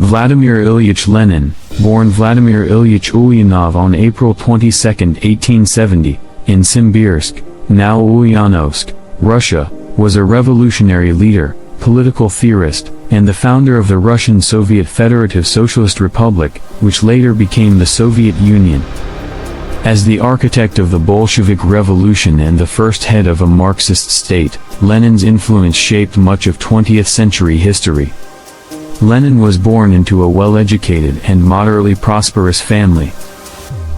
Vladimir Ilyich Lenin, born Vladimir Ilyich Ulyanov on April 22, 1870, in Simbirsk, now Ulyanovsk, Russia, was a revolutionary leader, political theorist, and the founder of the Russian Soviet Federative Socialist Republic, which later became the Soviet Union. As the architect of the Bolshevik Revolution and the first head of a Marxist state, Lenin's influence shaped much of 20th century history. Lenin was born into a well-educated and moderately prosperous family.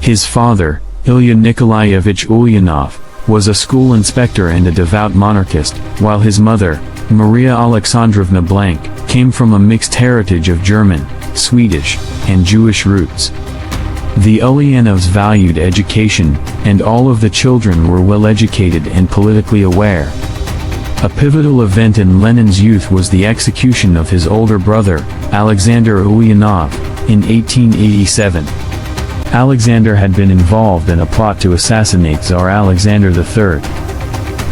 His father, Ilya Nikolaevich Ulyanov, was a school inspector and a devout monarchist, while his mother, Maria Alexandrovna Blank, came from a mixed heritage of German, Swedish, and Jewish roots. The Ulyanovs valued education, and all of the children were well-educated and politically aware. A pivotal event in Lenin's youth was the execution of his older brother, Alexander Ulyanov, in 1887. Alexander had been involved in a plot to assassinate Tsar Alexander III.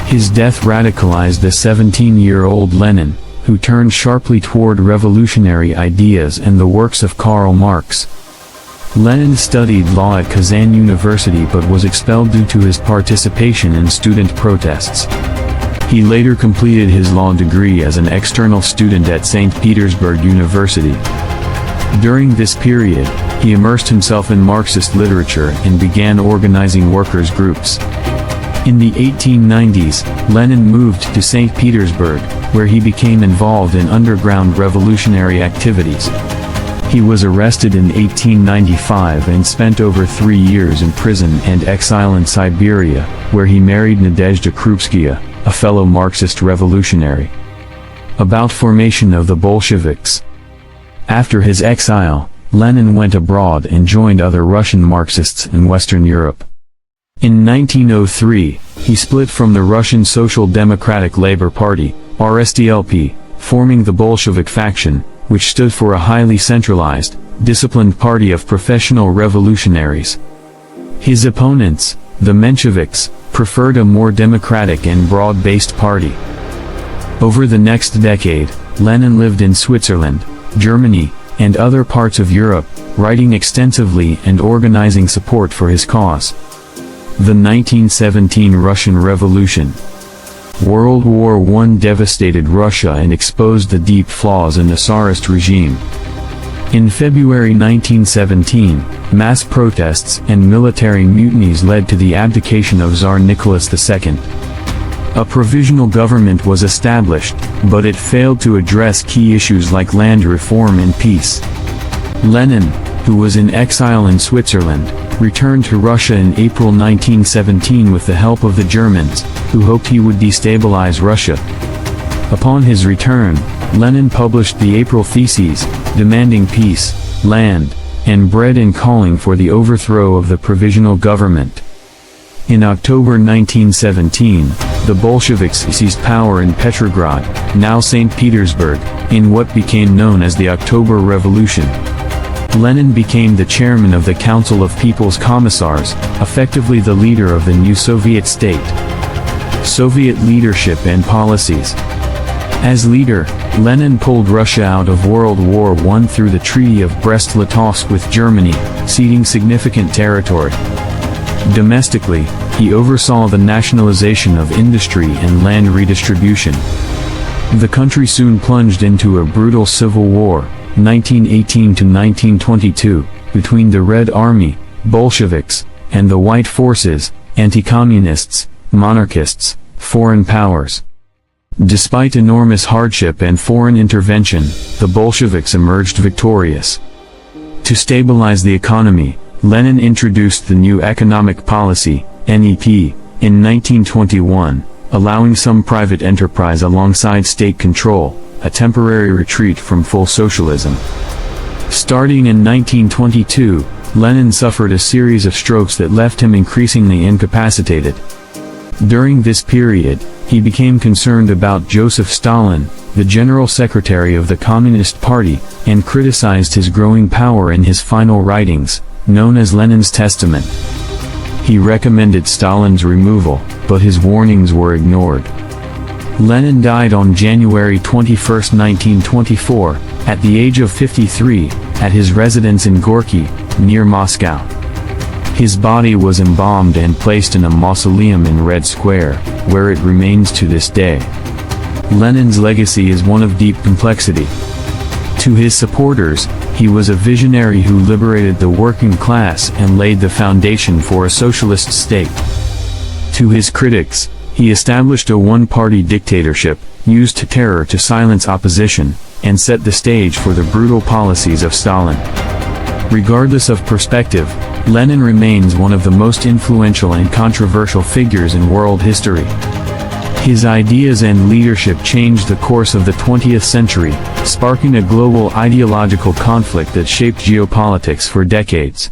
His death radicalized the 17-year-old Lenin, who turned sharply toward revolutionary ideas and the works of Karl Marx. Lenin studied law at Kazan University but was expelled due to his participation in student protests. He later completed his law degree as an external student at St. Petersburg University. During this period, he immersed himself in Marxist literature and began organizing workers' groups. In the 1890s, Lenin moved to St. Petersburg, where he became involved in underground revolutionary activities. He was arrested in 1895 and spent over 3 years in prison and exile in Siberia, where he married Nadezhda Krupskaya, a fellow Marxist revolutionary. About formation of the Bolsheviks. After his exile, Lenin went abroad and joined other Russian Marxists in Western Europe. In 1903, he split from the Russian Social Democratic Labour Party, RSDLP, forming the Bolshevik faction, which stood for a highly centralized, disciplined party of professional revolutionaries. His opponents, the Mensheviks, preferred a more democratic and broad-based party. Over the next decade, Lenin lived in Switzerland, Germany, and other parts of Europe, writing extensively and organizing support for his cause. The 1917 Russian Revolution. World War I devastated Russia and exposed the deep flaws in the Tsarist regime. In February 1917, mass protests and military mutinies led to the abdication of Tsar Nicholas II. A provisional government was established, but it failed to address key issues like land reform and peace. Lenin, who was in exile in Switzerland, returned to Russia in April 1917 with the help of the Germans, who hoped he would destabilize Russia. Upon his return, Lenin published the April Theses, demanding peace, land, and bread and calling for the overthrow of the Provisional Government. In October 1917, the Bolsheviks seized power in Petrograd, now St. Petersburg, in what became known as the October Revolution. Lenin became the chairman of the Council of People's Commissars, effectively the leader of the new Soviet state. Soviet leadership and policies. As leader, Lenin pulled Russia out of World War I through the Treaty of Brest-Litovsk with Germany, ceding significant territory. Domestically, he oversaw the nationalization of industry and land redistribution. The country soon plunged into a brutal civil war, 1918 to 1922, between the Red Army, Bolsheviks, and the White Forces, anti-communists, monarchists, foreign powers. Despite enormous hardship and foreign intervention, the Bolsheviks emerged victorious. To stabilize the economy, Lenin introduced the new economic policy, NEP, in 1921, allowing some private enterprise alongside state control, a temporary retreat from full socialism. Starting in 1922, Lenin suffered a series of strokes that left him increasingly incapacitated. During this period, he became concerned about Joseph Stalin, the General Secretary of the Communist Party, and criticized his growing power in his final writings, known as Lenin's Testament. He recommended Stalin's removal, but his warnings were ignored. Lenin died on January 21, 1924, at the age of 53, at his residence in Gorky, near Moscow. His body was embalmed and placed in a mausoleum in Red Square, where it remains to this day. Lenin's legacy is one of deep complexity. To his supporters, he was a visionary who liberated the working class and laid the foundation for a socialist state. To his critics, he established a one-party dictatorship, used terror to silence opposition, and set the stage for the brutal policies of Stalin. Regardless of perspective, Lenin remains one of the most influential and controversial figures in world history. His ideas and leadership changed the course of the 20th century, sparking a global ideological conflict that shaped geopolitics for decades.